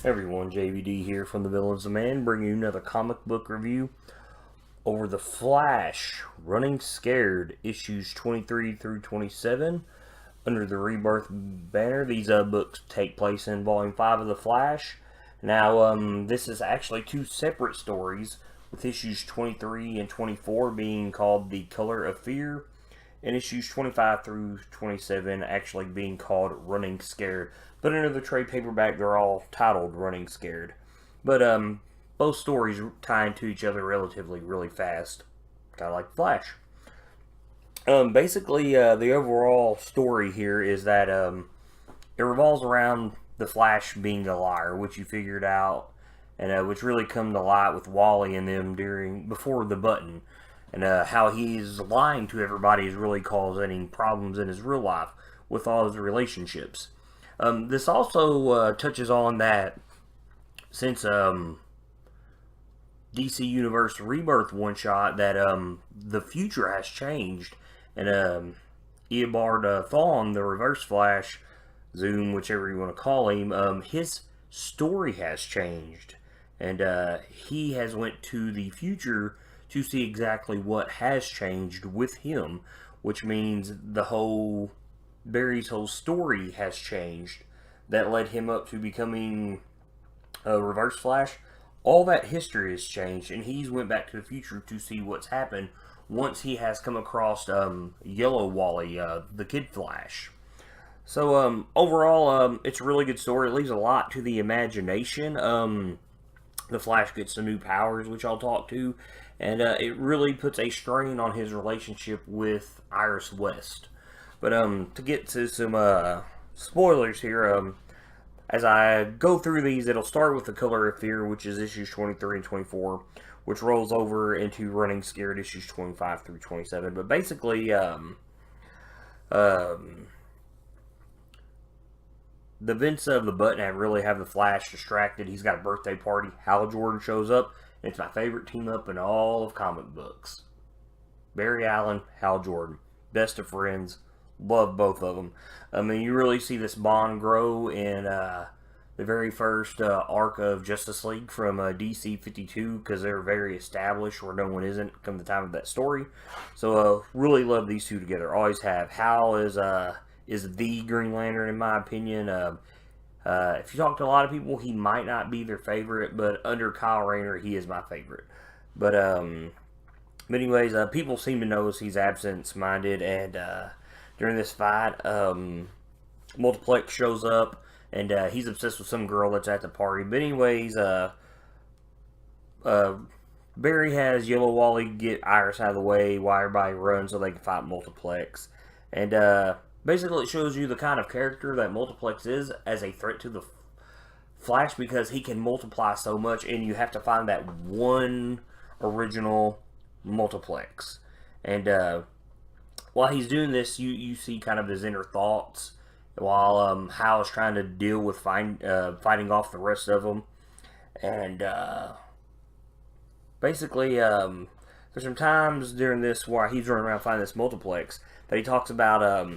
Everyone, JVD here from the Williamson Mhan, bringing you another comic book review over The Flash, Running Scared, issues 23 through 27, under the Rebirth Banner. These books take place in Volume 5 of The Flash. Now, this is actually two separate stories, with issues 23 and 24 being called The Color of Fear, and issues 25 through 27 actually being called Running Scared. But under the trade paperback, they're all titled Running Scared. But both stories tie into each other relatively really fast, kind of like Flash. Basically, the overall story here is that it revolves around the Flash being a liar, which you figured out, and which really come to light with Wally and them before the button, and how he's lying to everybody is really causing problems in his real life with all his relationships. This also touches on that since DC Universe Rebirth one-shot that the future has changed, and Eobard Thawne, the Reverse Flash, Zoom, whichever you want to call him, his story has changed, and he has went to the future to see exactly what has changed with him, which means Barry's whole story has changed that led him up to becoming a Reverse Flash. All that history has changed, and he's went back to the future to see what's happened once he has come across Yellow Wally, the Kid Flash. So overall, it's a really good story. It leaves a lot to the imagination. The Flash gets some new powers, which I'll talk to, and it really puts a strain on his relationship with Iris West. But to get to some spoilers here, as I go through these, it'll start with The Color of Fear, which is issues 23 and 24, which rolls over into Running Scared, issues 25 through 27. But basically, the events of the button really have the Flash distracted. He's got a birthday party. Hal Jordan shows up, and it's my favorite team up in all of comic books. Barry Allen, Hal Jordan, best of friends. Love both of them. I mean, you really see this bond grow in the very first arc of Justice League from DC 52, because they're very established where no one isn't come the time of that story. So really love these two together. Always have. Hal is the Green Lantern in my opinion. If you talk to a lot of people, he might not be their favorite, but under Kyle Rayner, he is my favorite. But anyways, people seem to notice he's absent-minded, and during this fight, Multiplex shows up, and he's obsessed with some girl that's at the party. But anyways, Barry has Yellow Wally get Iris out of the way while everybody runs so they can fight Multiplex. And basically it shows you the kind of character that Multiplex is as a threat to the Flash, because he can multiply so much, and you have to find that one original Multiplex. And while he's doing this, you see kind of his inner thoughts while Hal is trying to deal with fighting off the rest of them. And basically, there's some times during this while he's running around finding this Multiplex that he talks about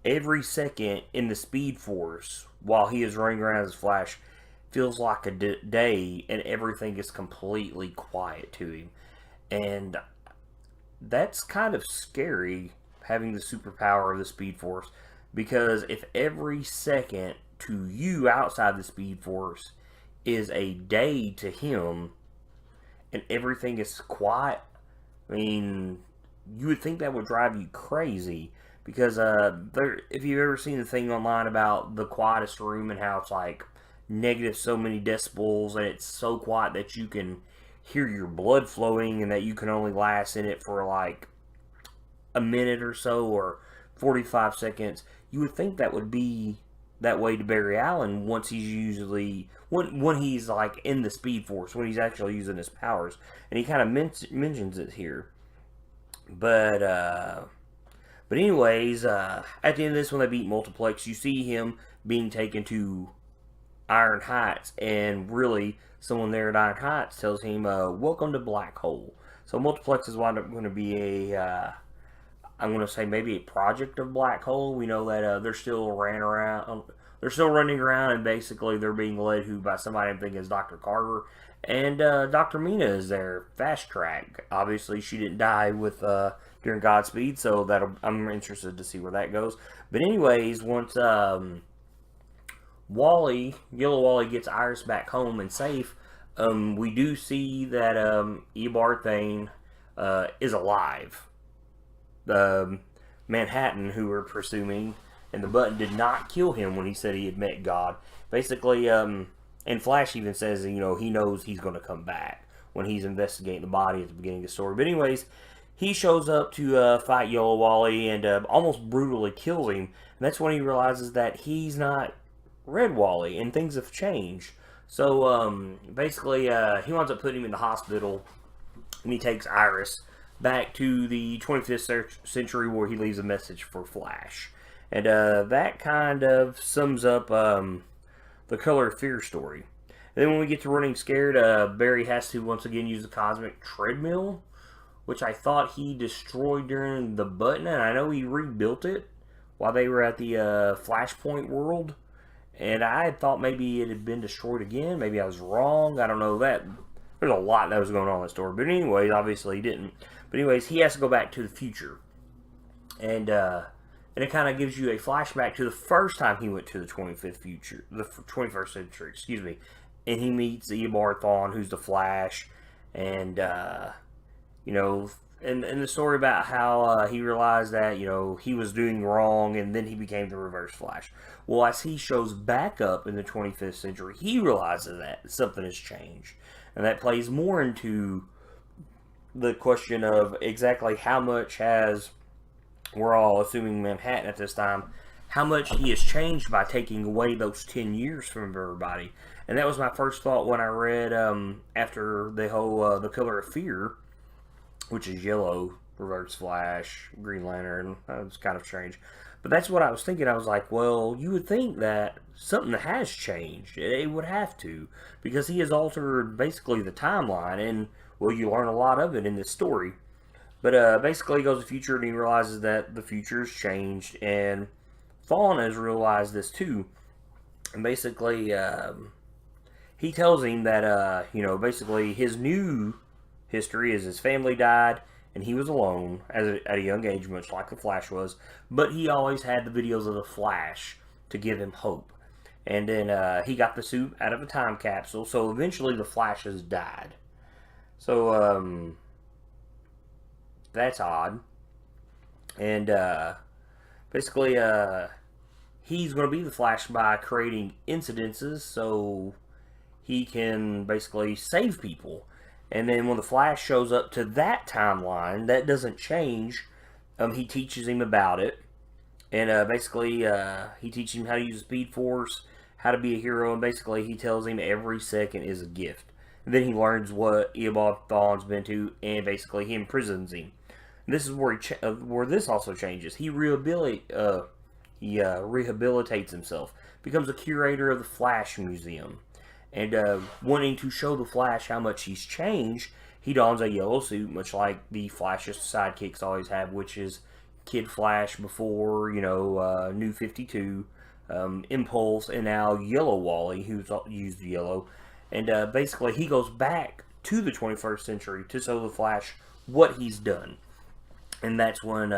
every second in the Speed Force while he is running around as Flash feels like a day, and everything is completely quiet to him. And that's kind of scary, having the superpower of the Speed Force, because if every second to you outside the Speed Force is a day to him, and everything is quiet, I mean, you would think that would drive you crazy, because if you've ever seen the thing online about the quietest room and how it's like negative so many decibels, and it's so quiet that you can hear your blood flowing, and that you can only last in it for like a minute or so, or 45 seconds, you would think that would be that way to Barry Allen once when he's like in the Speed Force, when he's actually using his powers. And he kind of mentions it here. But anyways, at the end of this, when they beat Multiplex, you see him being taken to Iron Heights, and really someone there at Iron Heights tells him, welcome to Black Hole. So Multiplex is wound up going to be I'm going to say maybe a project of Black Hole. We know that they're still ran around they're still running around, and basically they're being led by somebody I'm thinking is Dr. Carter. And Dr. Mina is there, fast track. Obviously, she didn't die with during Godspeed, so I'm interested to see where that goes. But anyways, once Yellow Wally gets Iris back home and safe, we do see that Eobard Thawne is alive. Manhattan, who we're presuming, and the Button did not kill him when he said he had met God. Basically, and Flash even says, he knows he's going to come back when he's investigating the body at the beginning of the story. But anyways, he shows up to fight Yellow Wally and almost brutally kills him. And that's when he realizes that he's not Red Wally, and things have changed. So, basically, he winds up putting him in the hospital, and he takes Iris back to the 25th century where he leaves a message for Flash. And that kind of sums up the Color of Fear story. And then when we get to Running Scared, Barry has to once again use the Cosmic Treadmill, which I thought he destroyed during the Button, and I know he rebuilt it while they were at the Flashpoint world. And I had thought maybe it had been destroyed again. Maybe I was wrong. I don't know. There's a lot that was going on in the story. But anyways, obviously he didn't. But anyways, he has to go back to the future. And it kind of gives you a flashback to the first time he went to the 21st century, excuse me. And he meets Eobard Thawne, who's the Flash. And, and the story about how he realized that, he was doing wrong, and then he became the Reverse Flash. Well, as he shows back up in the 25th century, he realizes that something has changed. And that plays more into the question of exactly how much we're all assuming Manhattan at this time, how much he has changed by taking away those 10 years from everybody. And that was my first thought when I read, after the whole, The Color of Fear, which is Yellow, Reverse Flash, Green Lantern. It's kind of strange. But that's what I was thinking. I was like, well, you would think that something has changed. It would have to. Because he has altered basically the timeline. And, well, you learn a lot of it in this story. But basically he goes to the future and he realizes that the future has changed. And Thawne has realized this too. And basically, he tells him that, basically his new history is his family died and he was alone at a young age, much like the Flash was, but he always had the videos of the Flash to give him hope. And then he got the suit out of a time capsule, so eventually the Flash has died. So that's odd. And basically he's going to be the Flash by creating incidences so he can basically save people. And then when the Flash shows up to that timeline, that doesn't change. He teaches him about it. And basically, he teaches him how to use the Speed Force, how to be a hero, and basically he tells him every second is a gift. And then he learns what Eobard Thawne's been to, and basically he imprisons him. And this is where this also changes. He rehabilitates himself, becomes a curator of the Flash Museum. And wanting to show the Flash how much he's changed, he dons a yellow suit, much like the Flash's sidekicks always have, which is Kid Flash before, New 52, Impulse, and now Yellow Wally, who's used yellow. And basically, he goes back to the 21st century to show the Flash what he's done. And that's when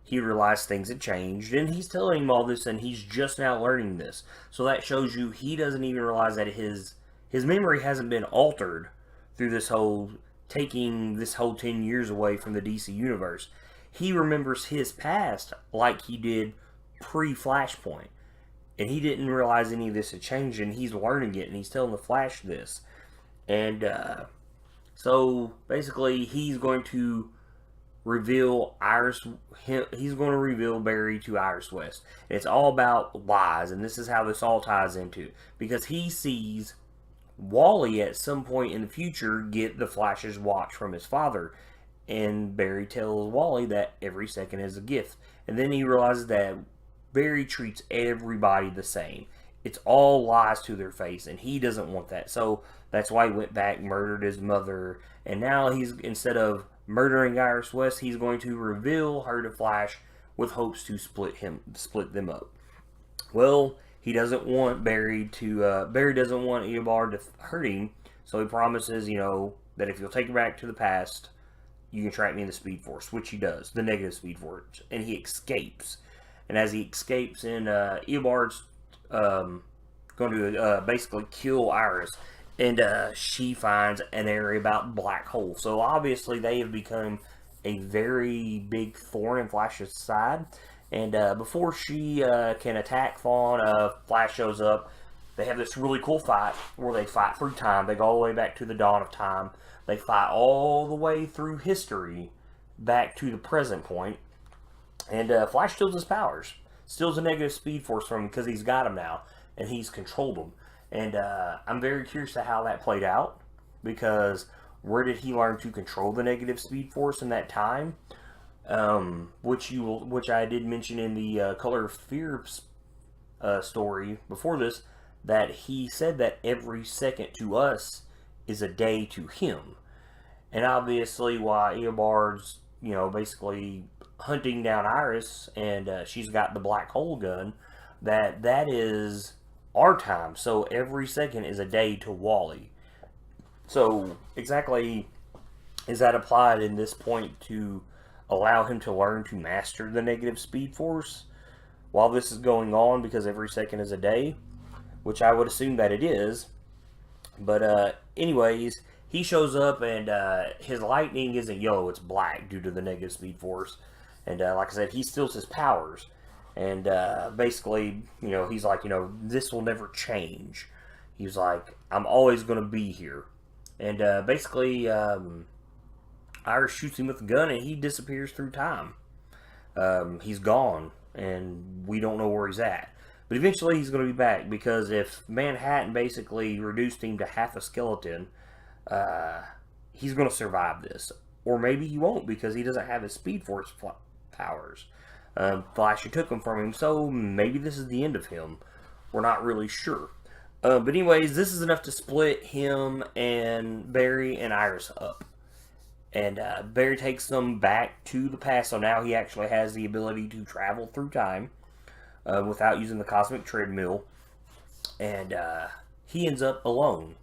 he realized things had changed, and he's telling him all this, and he's just now learning this. So that shows you he doesn't even realize that his memory hasn't been altered through this whole, taking this whole 10 years away from the DC Universe. He remembers his past like he did pre-Flashpoint. And he didn't realize any of this had changed, and he's learning it, and he's telling the Flash this. And so basically he's going to reveal he's going to reveal Barry to Iris West. And it's all about lies, and this is how this all ties into. Because he sees Wally at some point in the future get the Flash's watch from his father. And Barry tells Wally that every second is a gift. And then he realizes that Barry treats everybody the same. It's all lies to their face, and he doesn't want that. So that's why he went back, murdered his mother, and now he's, instead of murdering Iris West, he's going to reveal her to Flash with hopes to split them up. Well, he doesn't want Barry doesn't want Eobard to hurt him, so he promises, that if you'll take him back to the past, you can track me in the Speed Force, which he does, the negative Speed Force, and he escapes. And as he escapes, Eobard's going to basically kill Iris, and she finds an area about black hole. So obviously they have become a very big thorn in Flash's side. And before she can attack Thawne, Flash shows up. They have this really cool fight where they fight through time. They go all the way back to the dawn of time. They fight all the way through history back to the present point. And Flash steals his powers. Steals a negative Speed Force from him because he's got him now. And he's controlled them. And I'm very curious to how that played out. Because where did he learn to control the negative Speed Force in that time? Which I did mention in the Color of Fear story before this, that he said that every second to us is a day to him. And obviously, while Eobard's, basically hunting down Iris, and she's got the black hole gun, that is our time. So every second is a day to Wally. So exactly is that applied in this point to allow him to learn to master the negative Speed Force while this is going on, because every second is a day, which I would assume that it is. But anyways, he shows up, and his lightning isn't yellow, it's black due to the negative Speed Force. And like I said, he steals his powers. And basically, he's like, this will never change. He's like, I'm always going to be here. And basically, Iris shoots him with a gun, and he disappears through time. He's gone, and we don't know where he's at. But eventually he's going to be back, because if Manhattan basically reduced him to half a skeleton, he's going to survive this. Or maybe he won't, because he doesn't have his Speed Force powers. Flash took them from him, so maybe this is the end of him. We're not really sure. But anyways, this is enough to split him and Barry and Iris up. And Barry takes them back to the past, so now he actually has the ability to travel through time without using the cosmic treadmill. And he ends up alone.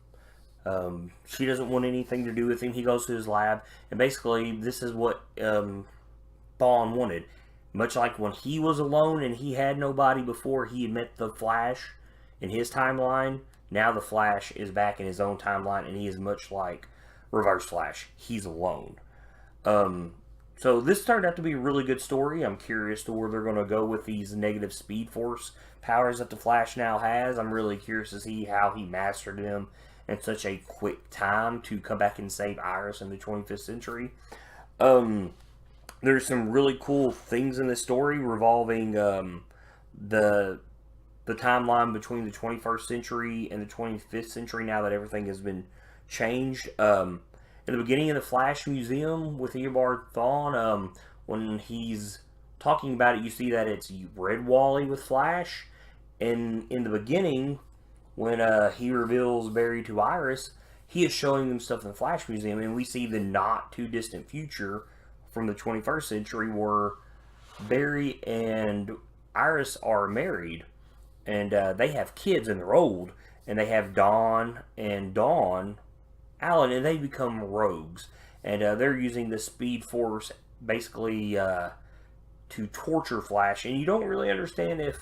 She doesn't want anything to do with him. He goes to his lab, and basically this is what Thawne wanted. Much like when he was alone and he had nobody before he had met the Flash in his timeline, now the Flash is back in his own timeline, and he is much like Reverse Flash. He's alone. So this turned out to be a really good story. I'm curious to where they're going to go with these negative Speed Force powers that the Flash now has. I'm really curious to see how he mastered them in such a quick time to come back and save Iris in the 25th century. There's some really cool things in this story revolving the timeline between the 21st century and the 25th century, now that everything has been changed. In the beginning of the Flash Museum with Eobard Thawne, when he's talking about it, you see that it's Red Wally with Flash. And in the beginning, when he reveals Barry to Iris, he is showing them stuff in the Flash Museum, and we see the not too distant future from the 21st century where Barry and Iris are married, and they have kids, and they're old, and they have Dawn and Dawn Allen, and they become rogues, and they're using the Speed Force basically to torture Flash. And you don't really understand if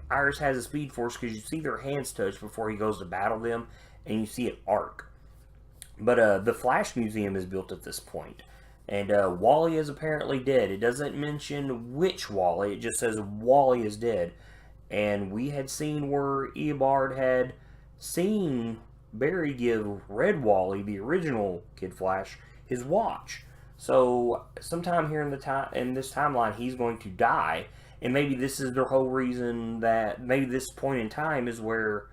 Iris has a Speed Force, because you see their hands touch before he goes to battle them, and you see it arc. But the Flash Museum is built at this point, and Wally is apparently dead. It doesn't mention which Wally, it just says Wally is dead. And we had seen where Eobard had seen Barry give Red Wally, the original Kid Flash, his watch. So sometime here in this timeline, he's going to die, and maybe this is the whole reason that maybe this point in time is where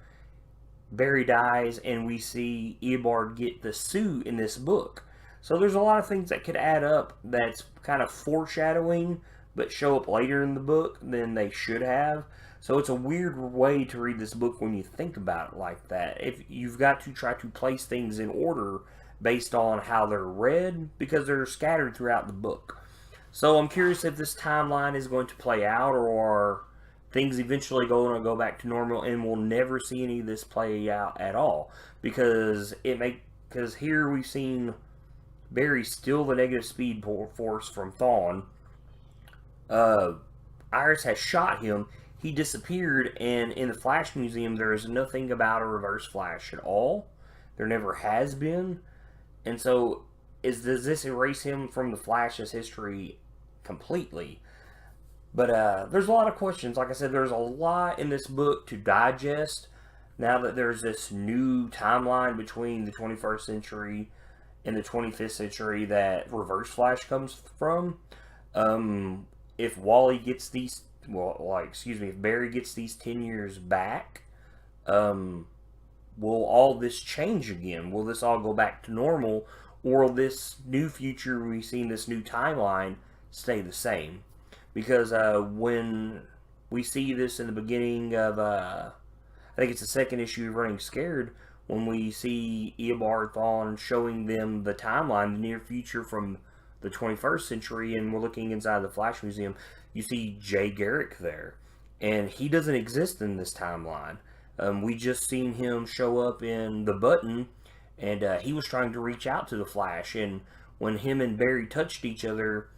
Barry dies, and we see Eobard get the suit in this book. So there's a lot of things that could add up that's kind of foreshadowing, but show up later in the book than they should have. So it's a weird way to read this book when you think about it like that. If you've got to try to place things in order based on how they're read, because they're scattered throughout the book. So I'm curious if this timeline is going to play out, or things eventually going to go back to normal, and we'll never see any of this play out at all, because here we've seen Barry steal the negative speed force from Thawne. Iris has shot him. He disappeared, and in the Flash Museum, there is nothing about a Reverse Flash at all. There never has been. And so, does this erase him from the Flash's history completely? But there's a lot of questions. Like I said, there's a lot in this book to digest now that there's this new timeline between the 21st century and the 25th century that Reverse Flash comes from. If Wally gets these, if Barry gets these 10 years back, will all this change again? Will this all go back to normal? Or will this new future we've seen, this new timeline, stay the same? Because when we see this in the beginning of, I think it's the second issue of Running Scared, when we see Eobard Thawne showing them the timeline, the near future from the 21st century, and we're looking inside the Flash Museum, you see Jay Garrick there. And he doesn't exist in this timeline. We just seen him show up in The Button, and he was trying to reach out to the Flash, and when him and Barry touched each other,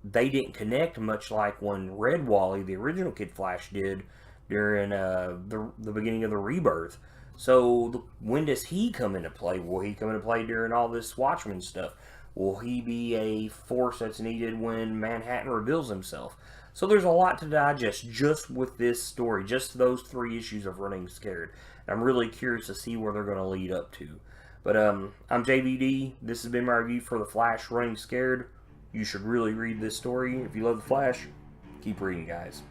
they didn't connect, much like when Red Wally, the original Kid Flash, did during the beginning of the Rebirth. So when does he come into play? Will he come into play during all this Watchmen stuff? Will he be a force that's needed when Manhattan reveals himself? So there's a lot to digest just with this story, just those 3 issues of Running Scared. I'm really curious to see where they're going to lead up to. But I'm JVD. This has been my review for The Flash Running Scared. You should really read this story. If you love The Flash, keep reading, guys.